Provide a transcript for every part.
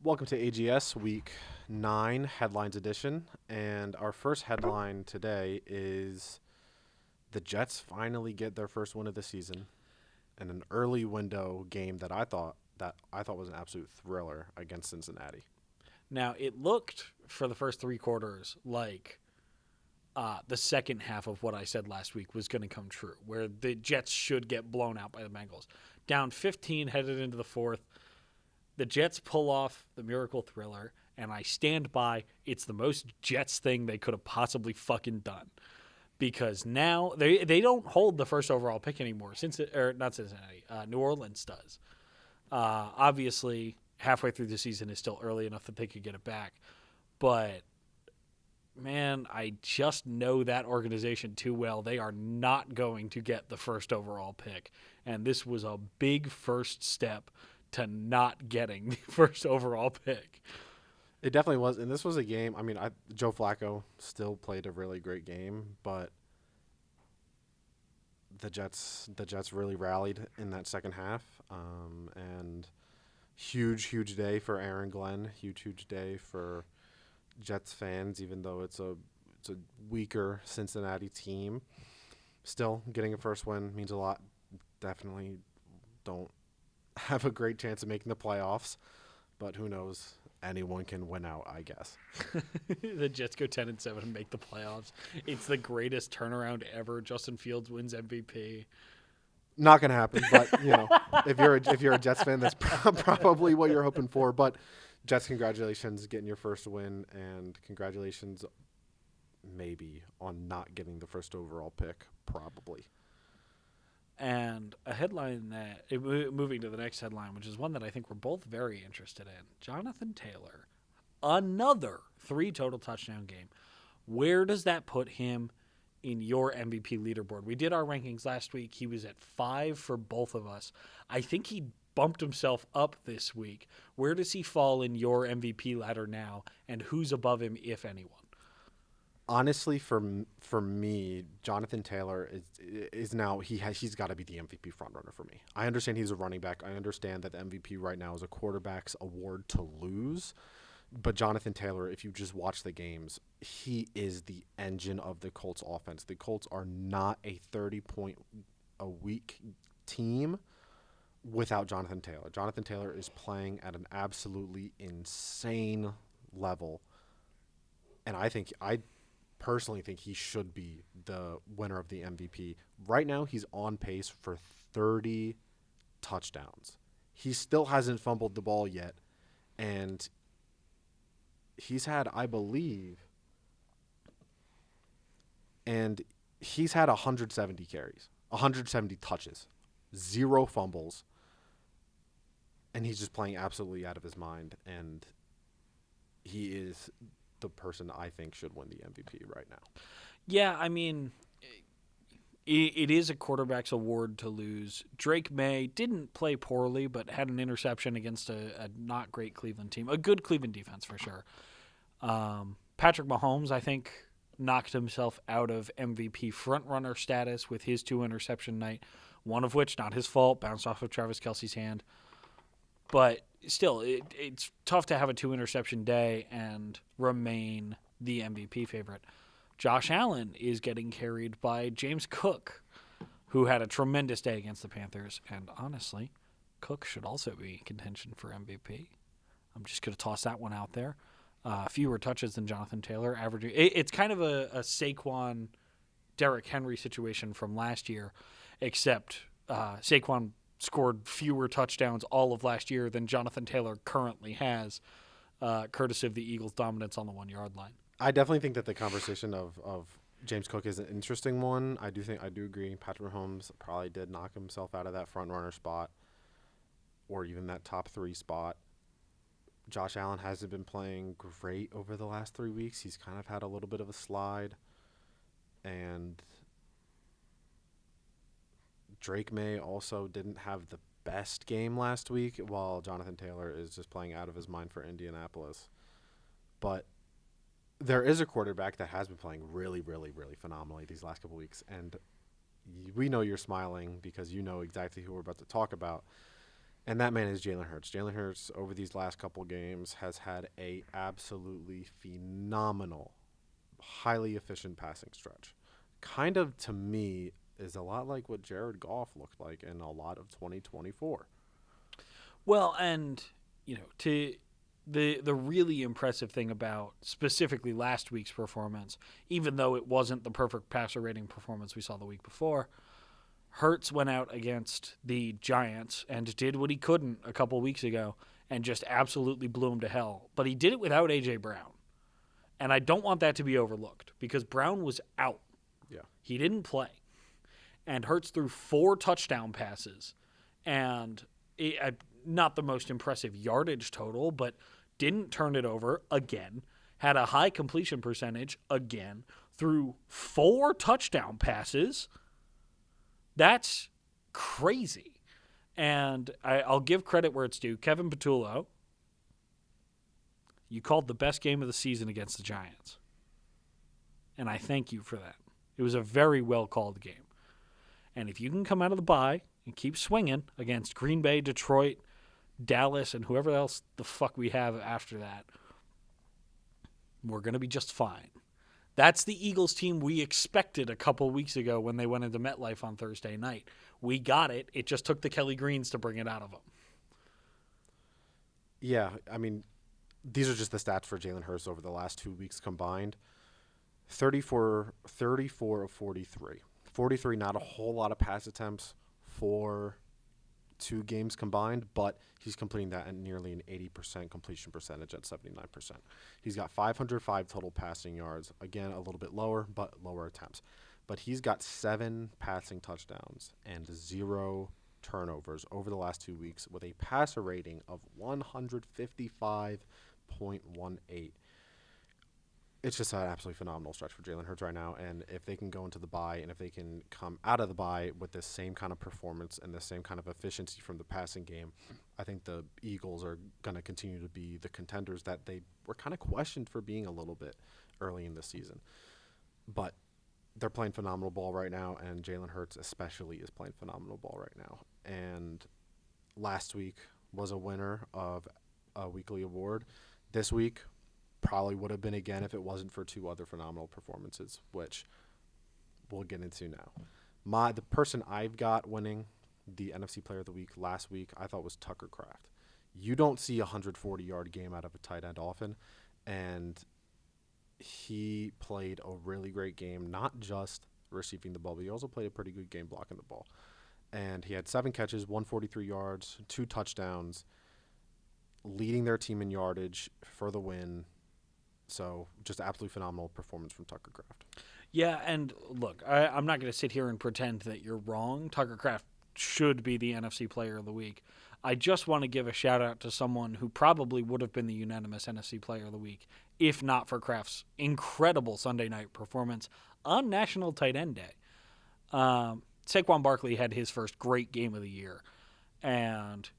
Welcome to AGS Week 9 Headlines Edition. And our first headline today is the Jets finally get their first win of the season in an early window game that I thought was an absolute thriller against Cincinnati. Now, it looked for the first three quarters like the second half of what I said last week was going to come true, where the Jets should get blown out by the Bengals. Down 15 headed into the fourth. The Jets pull off the miracle thriller, and I stand by it's the most Jets thing they could have possibly fucking done. Because now they don't hold the first overall pick anymore. Not Cincinnati. New Orleans does. Obviously, halfway through the season is still early enough that they could get it back. But, man, I just know that organization too well. They are not going to get the first overall pick. And this was a big first step to not getting the first overall pick. It definitely was. And this was a game. I mean, Joe Flacco still played a really great game, but the Jets really rallied in that second half. And huge day for Aaron Glenn. Huge day for Jets fans, even though it's a weaker Cincinnati team. Still, getting a first win means a lot. Definitely don't have a great chance of making the playoffs, but who knows? Anyone can win out, I guess. The Jets go 10-7 and make the playoffs. It's the greatest turnaround ever. Justin Fields wins MVP. Not gonna happen, but if you're a Jets fan, that's probably what you're hoping for. But Jets, congratulations getting your first win, and congratulations maybe on not getting the first overall pick, probably. And a headline moving to the next headline, which is one that I think we're both very interested in. Jonathan Taylor, another 3 total touchdown game. Where does that put him in your MVP leaderboard? We did our rankings last week. He was at 5 for both of us. I think he bumped himself up this week. Where does he fall in your MVP ladder now, and who's above him, if anyone? Honestly, for me, Jonathan Taylor is now he's got to be the MVP frontrunner for me. I understand he's a running back. I understand that the MVP right now is a quarterback's award to lose. But Jonathan Taylor, if you just watch the games, he is the engine of the Colts offense. The Colts are not a 30-point-a-week team without Jonathan Taylor. Jonathan Taylor is playing at an absolutely insane level. And I personally think he should be the winner of the MVP. Right now, he's on pace for 30 touchdowns. He still hasn't fumbled the ball yet, and he's had, I believe, 170 carries, 170 touches, 0 fumbles, and he's just playing absolutely out of his mind, and he is the person I think should win the MVP right now. Yeah, I mean, it is a quarterback's award to lose. Drake May didn't play poorly, but had an interception against a not great Cleveland team. A good Cleveland defense for sure. Patrick Mahomes, I think, knocked himself out of MVP frontrunner status with his 2 interception night, one of which, not his fault, bounced off of Travis Kelce's hand. But still, it's tough to have a 2 interception day and remain the MVP favorite. Josh Allen is getting carried by James Cook, who had a tremendous day against the Panthers. And honestly, Cook should also be in contention for MVP. I'm just going to toss that one out there. Fewer touches than Jonathan Taylor, averaging. It's kind of a Saquon, Derrick Henry situation from last year, except Saquon scored fewer touchdowns all of last year than Jonathan Taylor currently has, courtesy of the Eagles' dominance on the 1-yard line. I definitely think that the conversation of James Cook is an interesting one. I do agree. Patrick Mahomes probably did knock himself out of that front runner spot, or even that top 3 spot. Josh Allen hasn't been playing great over the last 3 weeks. He's kind of had a little bit of a slide, and Drake May also didn't have the best game last week, while Jonathan Taylor is just playing out of his mind for Indianapolis. But there is a quarterback that has been playing really, really, really phenomenally these last couple weeks, and we know you're smiling because you know exactly who we're about to talk about. And that man is Jalen Hurts. Jalen Hurts over these last couple games has had a absolutely phenomenal, highly efficient passing stretch. Kind of to me is a lot like what Jared Goff looked like in a lot of 2024. Well, and to the really impressive thing about specifically last week's performance, even though it wasn't the perfect passer rating performance we saw the week before, Hurts went out against the Giants and did what he couldn't a couple weeks ago and just absolutely blew him to hell. But he did it without A.J. Brown. And I don't want that to be overlooked because Brown was out. Yeah. He didn't play. And Hurts threw 4 touchdown passes. And not the most impressive yardage total, but didn't turn it over again. Had a high completion percentage again. Threw 4 touchdown passes. That's crazy. And I'll give credit where it's due. Kevin Patullo, you called the best game of the season against the Giants. And I thank you for that. It was a very well-called game. And if you can come out of the bye and keep swinging against Green Bay, Detroit, Dallas, and whoever else the fuck we have after that, we're going to be just fine. That's the Eagles team we expected a couple weeks ago when they went into MetLife on Thursday night. We got it. It just took the Kelly Greens to bring it out of them. Yeah, I mean, these are just the stats for Jalen Hurts over the last 2 weeks combined. 34 of 43. 43, not a whole lot of pass attempts for 2 games combined, but he's completing that at nearly an 80% completion percentage at 79%. He's got 505 total passing yards. Again, a little bit lower, but lower attempts. But he's got 7 passing touchdowns and 0 turnovers over the last 2 weeks with a passer rating of 155.18. It's just an absolutely phenomenal stretch for Jalen Hurts right now. And if they can go into the bye and if they can come out of the bye with the same kind of performance and the same kind of efficiency from the passing game, I think the Eagles are going to continue to be the contenders that they were kind of questioned for being a little bit early in the season. But they're playing phenomenal ball right now, and Jalen Hurts especially is playing phenomenal ball right now. And last week was a winner of a weekly award. This week probably would have been again if it wasn't for 2 other phenomenal performances, which we'll get into now. The person I've got winning the NFC Player of the Week last week I thought was Tucker Kraft. You don't see a 140-yard game out of a tight end often, and he played a really great game, not just receiving the ball, but he also played a pretty good game blocking the ball. And he had 7 catches, 143 yards, 2 touchdowns, leading their team in yardage for the win. So just absolutely phenomenal performance from Tucker Kraft. Yeah, and look, I'm not going to sit here and pretend that you're wrong. Tucker Kraft should be the NFC Player of the Week. I just want to give a shout-out to someone who probably would have been the unanimous NFC Player of the Week if not for Kraft's incredible Sunday night performance on National Tight End Day. Saquon Barkley had his first great game of the year, and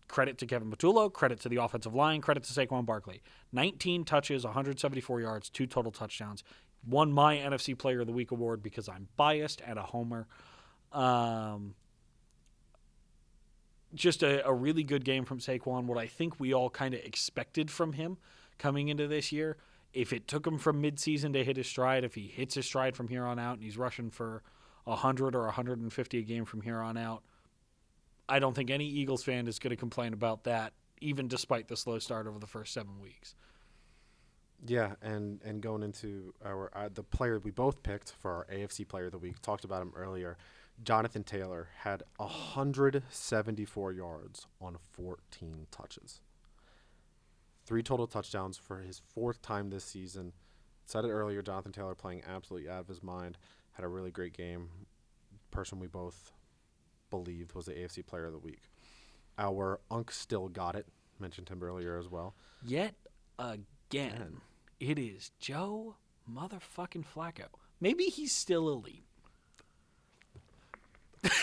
credit to Kevin Patullo, credit to the offensive line, credit to Saquon Barkley. 19 touches, 174 yards, 2 total touchdowns. Won my NFC Player of the Week award because I'm biased and a homer. Just a really good game from Saquon, what I think we all kind of expected from him coming into this year. If it took him from midseason to hit his stride, if he hits his stride from here on out and he's rushing for 100 or 150 a game from here on out, I don't think any Eagles fan is going to complain about that, even despite the slow start over the first 7 weeks. Yeah, and going into the player we both picked for our AFC Player of the Week, talked about him earlier, Jonathan Taylor had 174 yards on 14 touches. 3 total touchdowns for his 4th time this season. Said it earlier, Jonathan Taylor playing absolutely out of his mind. Had a really great game. Person we both believed was the AFC Player of the Week. Our Unk still got it. Mentioned him earlier as well. Yet again, it is Joe motherfucking Flacco. Maybe he's still elite.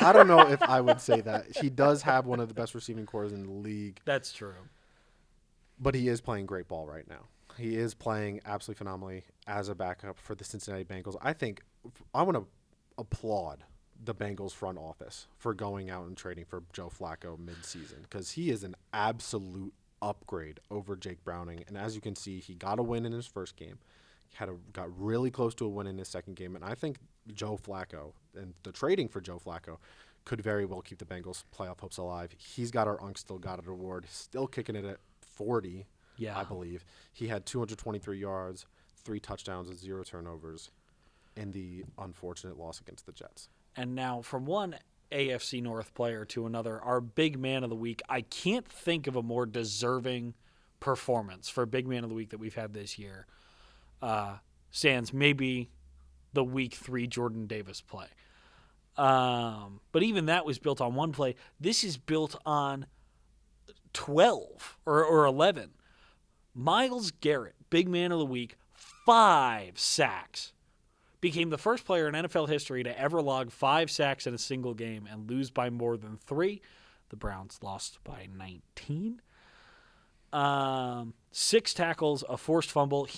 I don't know if I would say that. He does have one of the best receiving corps in the league. That's true. But he is playing great ball right now. He is playing absolutely phenomenally as a backup for the Cincinnati Bengals. I want to applaud the Bengals front office for going out and trading for Joe Flacco mid-season, because he is an absolute upgrade over Jake Browning. And as you can see, he got a win in his first game, got really close to a win in his second game, and I think Joe Flacco and the trading for Joe Flacco could very well keep the Bengals playoff hopes alive. He's got our Unc Still Got It award, still kicking it at 40, I believe. He had 223 yards, 3 touchdowns, and 0 turnovers in the unfortunate loss against the Jets. And now from one AFC North player to another, our big man of the week, I can't think of a more deserving performance for big man of the week that we've had this year. Sans maybe the week 3 Jordan Davis play. But even that was built on one play. This is built on 12 or 11. Myles Garrett, big man of the week, 5 sacks. Became the first player in NFL history to ever log 5 sacks in a single game and lose by more than 3. The Browns lost by 19. 6 tackles, a forced fumble.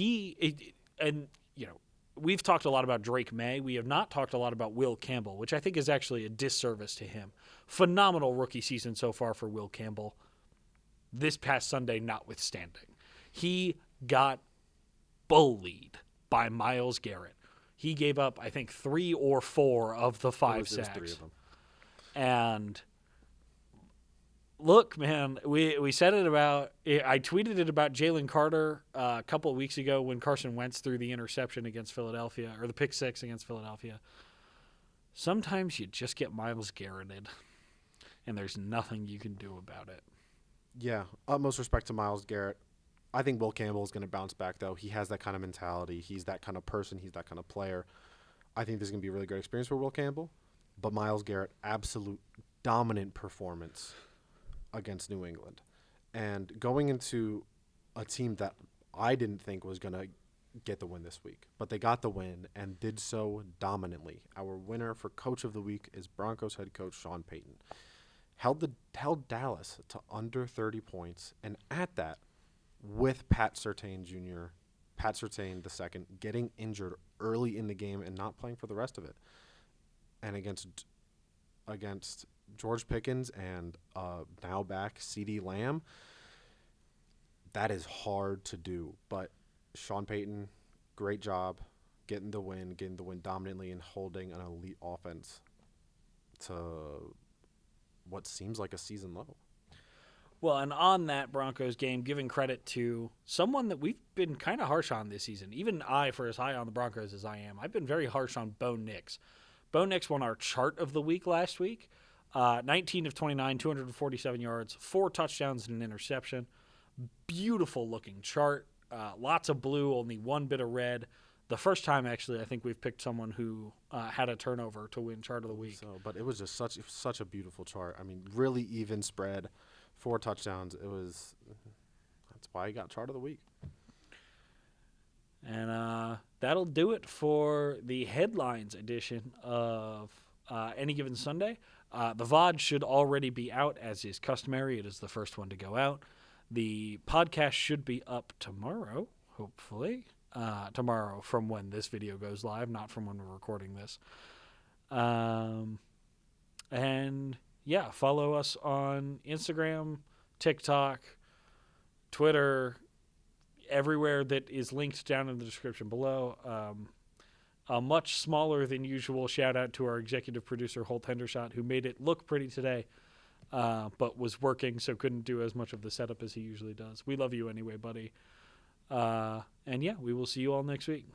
We've talked a lot about Drake May. We have not talked a lot about Will Campbell, which I think is actually a disservice to him. Phenomenal rookie season so far for Will Campbell, this past Sunday notwithstanding. He got bullied by Myles Garrett. He gave up, I think, 3 or 4 of the 5 sacks. 3 of them. And look, man, we said it about – I tweeted it about Jalen Carter a couple of weeks ago when Carson Wentz threw the interception against Philadelphia, or the pick 6 against Philadelphia. Sometimes you just get Myles Garretted, and there's nothing you can do about it. Yeah, utmost respect to Myles Garrett. I think Will Campbell is going to bounce back, though. He has that kind of mentality. He's that kind of person. He's that kind of player. I think this is going to be a really great experience for Will Campbell. But Myles Garrett, absolute dominant performance against New England. And going into a team that I didn't think was going to get the win this week. But they got the win and did so dominantly. Our winner for Coach of the Week is Broncos head coach Sean Payton. Held Dallas to under 30 points. And at that, with Pat Surtain Jr., Pat Surtain II, getting injured early in the game and not playing for the rest of it. And against George Pickens and now back CeeDee Lamb, that is hard to do. But Sean Payton, great job getting the win dominantly and holding an elite offense to what seems like a season low. Well, and on that Broncos game, giving credit to someone that we've been kind of harsh on this season. Even I, for as high on the Broncos as I am, I've been very harsh on Bo Nix. Bo Nix won our chart of the week last week. 19 of 29, 247 yards, 4 touchdowns and an interception. Beautiful looking chart. Lots of blue, only 1 bit of red. The first time, actually, I think we've picked someone who had a turnover to win chart of the week. But it was just such a beautiful chart. I mean, really even spread. 4 touchdowns. That's why he got chart of the week. And that'll do it for the headlines edition of Any Given Sunday. The VOD should already be out, as is customary. It is the first one to go out. The podcast should be up tomorrow, hopefully. Tomorrow from when this video goes live, not from when we're recording this. And yeah, follow us on Instagram, TikTok, Twitter, everywhere that is linked down in the description below. A much smaller than usual shout out to our executive producer, Holt Hendershot, who made it look pretty today, but was working, so couldn't do as much of the setup as he usually does. We love you anyway, buddy. And yeah, we will see you all next week.